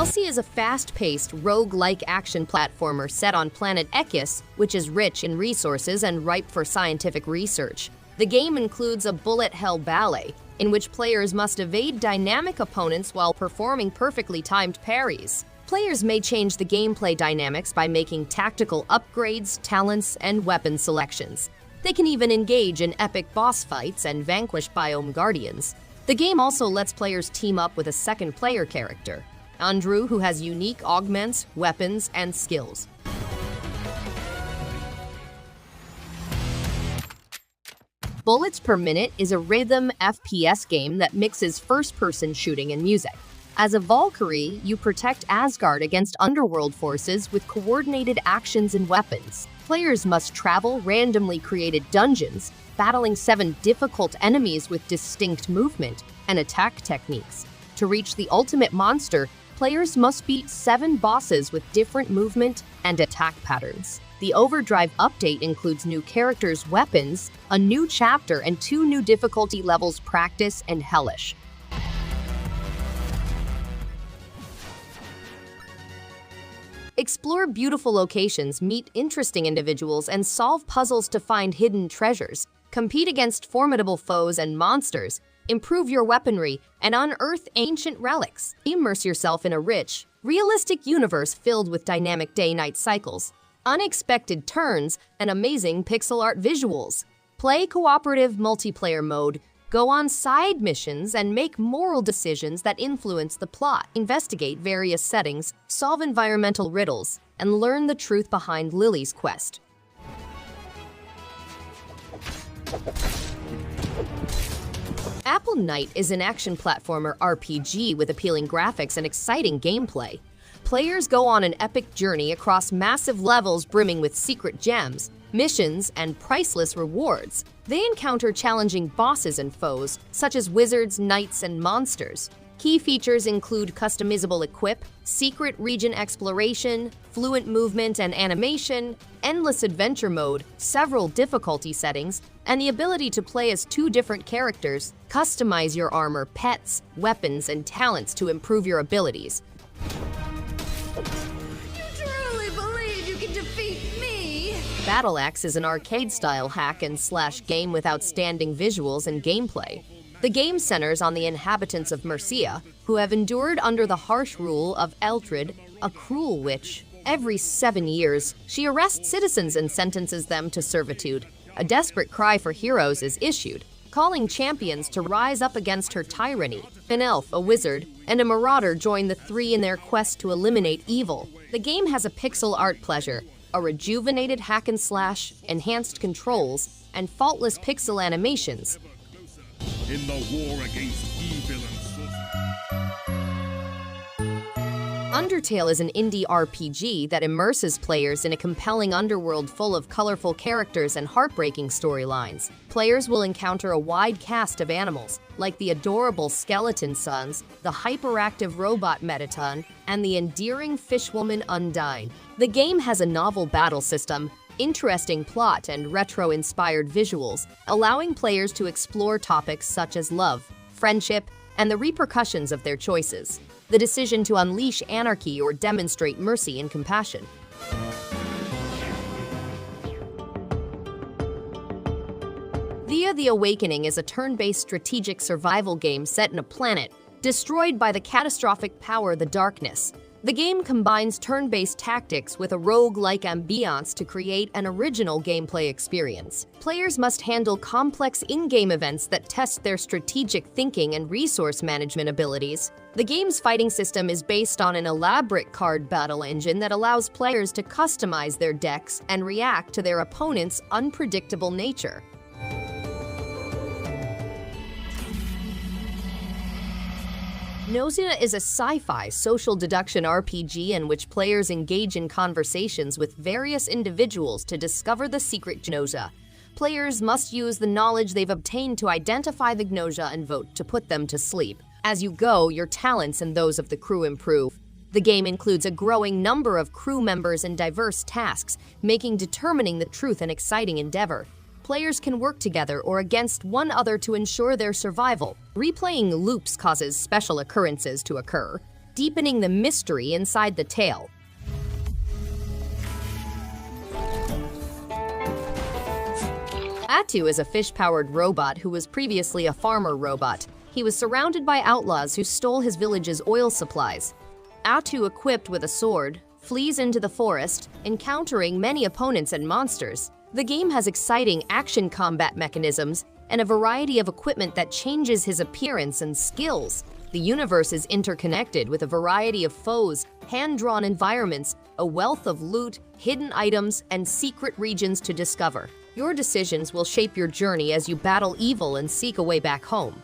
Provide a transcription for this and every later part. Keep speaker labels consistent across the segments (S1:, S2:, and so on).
S1: Elsie is a fast-paced, rogue-like action platformer set on planet Ekis, which is rich in resources and ripe for scientific research. The game includes a bullet hell ballet, in which players must evade dynamic opponents while performing perfectly timed parries. Players may change the gameplay dynamics by making tactical upgrades, talents, and weapon selections. They can even engage in epic boss fights and vanquish biome guardians. The game also lets players team up with a second player character, Andrew, who has unique augments, weapons, and skills. Bullets per Minute is a rhythm FPS game that mixes first-person shooting and music. As a Valkyrie, you protect Asgard against underworld forces with coordinated actions and weapons. Players must travel randomly created dungeons, battling 7 difficult enemies with distinct movement and attack techniques. To reach the ultimate monster, players must beat 7 bosses with different movement and attack patterns. The Overdrive update includes new characters' weapons, a new chapter, and 2 new difficulty levels, Practice and Hellish. Explore beautiful locations, meet interesting individuals, and solve puzzles to find hidden treasures. Compete against formidable foes and monsters, improve your weaponry, and unearth ancient relics. Immerse yourself in a rich, realistic universe filled with dynamic day-night cycles, unexpected turns, and amazing pixel art visuals. Play cooperative multiplayer mode, go on side missions, and make moral decisions that influence the plot. Investigate various settings, solve environmental riddles, and learn the truth behind Lily's quest. Apple Knight is an action platformer RPG with appealing graphics and exciting gameplay. Players go on an epic journey across massive levels brimming with secret gems, missions, and priceless rewards. They encounter challenging bosses and foes, such as wizards, knights, and monsters. Key features include customizable equip, secret region exploration, fluent movement and animation, endless adventure mode, several difficulty settings, and the ability to play as 2 different characters. Customize your armor, pets, weapons, and talents to improve your abilities.
S2: You truly believe you can defeat me?
S1: Battle Axe is an arcade-style hack-and-slash game with outstanding visuals and gameplay. The game centers on the inhabitants of Mercia, who have endured under the harsh rule of Eltrid, a cruel witch. Every 7 years, she arrests citizens and sentences them to servitude. A desperate cry for heroes is issued, calling champions to rise up against her tyranny. An elf, a wizard, and a marauder join the 3 in their quest to eliminate evil. The game has a pixel art pleasure, a rejuvenated hack-and-slash, enhanced controls, and faultless pixel animations.
S3: In the war against evil and
S1: Undertale is an indie RPG that immerses players in a compelling underworld full of colorful characters and heartbreaking storylines. Players will encounter a wide cast of animals, like the adorable skeleton sons, the hyperactive robot Metaton, and the endearing fishwoman Undyne. The game has a novel battle system, interesting plot, and retro-inspired visuals, allowing players to explore topics such as love, friendship, and the repercussions of their choices. The decision to unleash anarchy or demonstrate mercy and compassion. Thea: The Awakening is a turn-based strategic survival game set in a planet destroyed by the catastrophic power the darkness. The game combines turn-based tactics with a rogue-like ambiance to create an original gameplay experience. Players must handle complex in-game events that test their strategic thinking and resource management abilities. The game's fighting system is based on an elaborate card battle engine that allows players to customize their decks and react to their opponent's unpredictable nature. Gnosia is a sci-fi social deduction RPG in which players engage in conversations with various individuals to discover the secret Gnosia. Players must use the knowledge they've obtained to identify the Gnosia and vote to put them to sleep. As you go, your talents and those of the crew improve. The game includes a growing number of crew members and diverse tasks, making determining the truth an exciting endeavor. Players can work together or against one another to ensure their survival. Replaying loops causes special occurrences to occur. deepening the mystery inside the tale. Atu is a fish-powered robot who was previously a farmer robot. He was surrounded by outlaws who stole his village's oil supplies. Atu, equipped with a sword, flees into the forest, encountering many opponents and monsters. The game has exciting action combat mechanisms and a variety of equipment that changes his appearance and skills. The universe is interconnected with a variety of foes, hand-drawn environments, a wealth of loot, hidden items, and secret regions to discover. Your decisions will shape your journey as you battle evil and seek a way back home.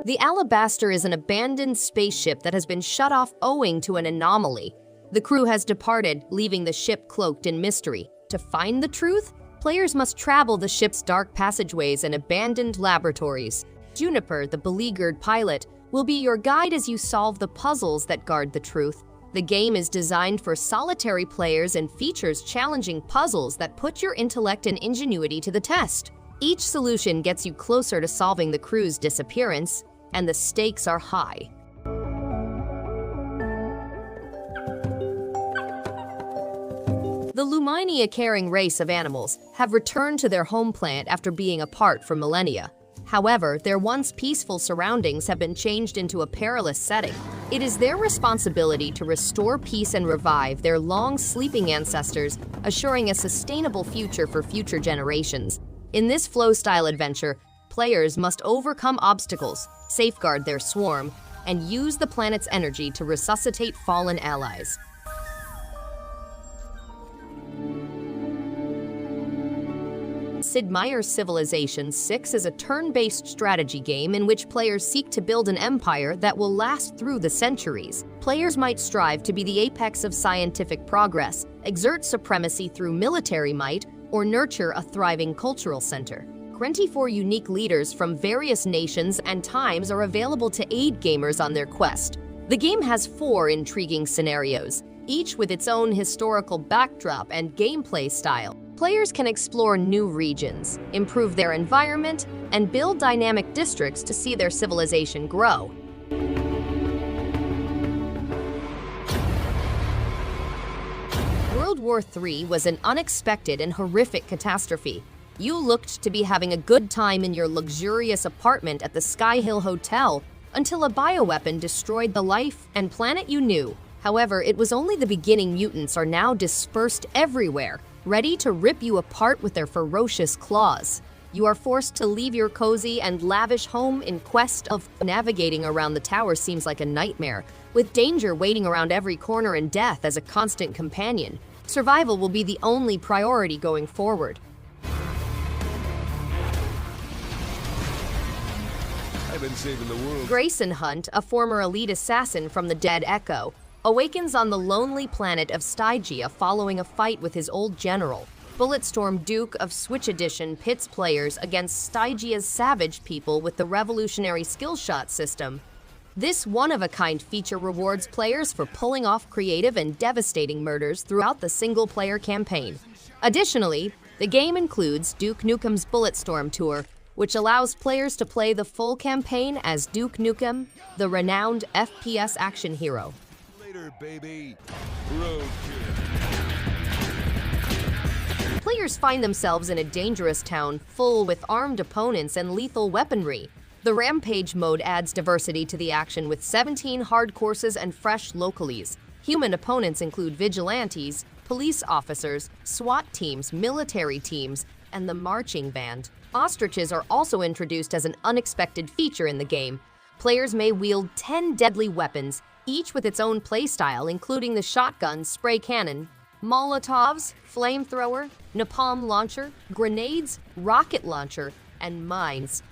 S1: The Alabaster is an abandoned spaceship that has been shut off owing to an anomaly. The crew has departed, leaving the ship cloaked in mystery. To find the truth, players must travel the ship's dark passageways and abandoned laboratories. Juniper, the beleaguered pilot, will be your guide as you solve the puzzles that guard the truth. The game is designed for solitary players and features challenging puzzles that put your intellect and ingenuity to the test. Each solution gets you closer to solving the crew's disappearance, and the stakes are high. The Lumini, a caring race of animals, have returned to their home planet after being apart for millennia. However, their once peaceful surroundings have been changed into a perilous setting. It is their responsibility to restore peace and revive their long-sleeping ancestors, assuring a sustainable future for future generations. In this flow-style adventure, players must overcome obstacles, safeguard their swarm, and use the planet's energy to resuscitate fallen allies. Sid Meier's Civilization VI is a turn-based strategy game in which players seek to build an empire that will last through the centuries. Players might strive to be the apex of scientific progress, exert supremacy through military might, or nurture a thriving cultural center. 24 unique leaders from various nations and times are available to aid gamers on their quest. The game has 4 intriguing scenarios, each with its own historical backdrop and gameplay style. Players can explore new regions, improve their environment, and build dynamic districts to see their civilization grow. World War III was an unexpected and horrific catastrophe. You looked to be having a good time in your luxurious apartment at the SKYHILL Hotel until a bioweapon destroyed the life and planet you knew. However, it was only the beginning. Mutants are now dispersed everywhere, ready to rip you apart with their ferocious claws. You are forced to leave your cozy and lavish home in quest of navigating around the tower seems like a nightmare, with danger waiting around every corner and death as a constant companion. Survival will be the only priority going forward.
S4: I've been saving the world.
S1: Grayson Hunt, a former elite assassin from the Dead Echo, awakens on the lonely planet of Stygia following a fight with his old general. Bulletstorm, Duke of Switch Edition, pits players against Stygia's savage people with the revolutionary skill shot system. This one-of-a-kind feature rewards players for pulling off creative and devastating murders throughout the single-player campaign. Additionally, the game includes Duke Nukem's Bulletstorm Tour, which allows players to play the full campaign as Duke Nukem, the renowned FPS action hero.
S4: Later, baby. Roadkill.
S1: Players find themselves in a dangerous town full with armed opponents and lethal weaponry. The Rampage mode adds diversity to the action with 17 hard courses and fresh localies. Human opponents include vigilantes, police officers, SWAT teams, military teams, and the marching band. Ostriches are also introduced as an unexpected feature in the game. Players may wield 10 deadly weapons, each with its own playstyle, including the shotgun, spray cannon, Molotovs, flamethrower, napalm launcher, grenades, rocket launcher, and mines.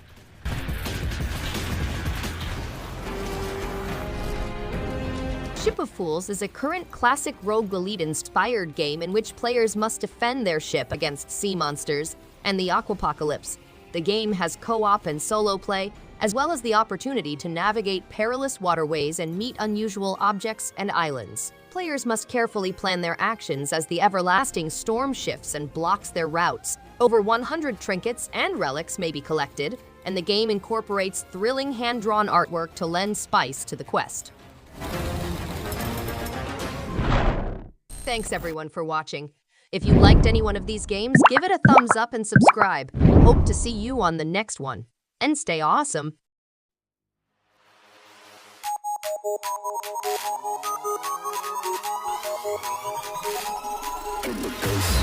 S1: Ship of Fools is a current classic Rogue Elite-inspired game in which players must defend their ship against sea monsters and the aquapocalypse. The game has co-op and solo play, as well as the opportunity to navigate perilous waterways and meet unusual objects and islands. Players must carefully plan their actions as the everlasting storm shifts and blocks their routes. Over 100 trinkets and relics may be collected, and the game incorporates thrilling hand-drawn artwork to lend spice to the quest. Thanks everyone for watching. If you liked any one of these games, give it a thumbs up and subscribe. Hope to see you on the next one. And stay awesome!
S5: In the face.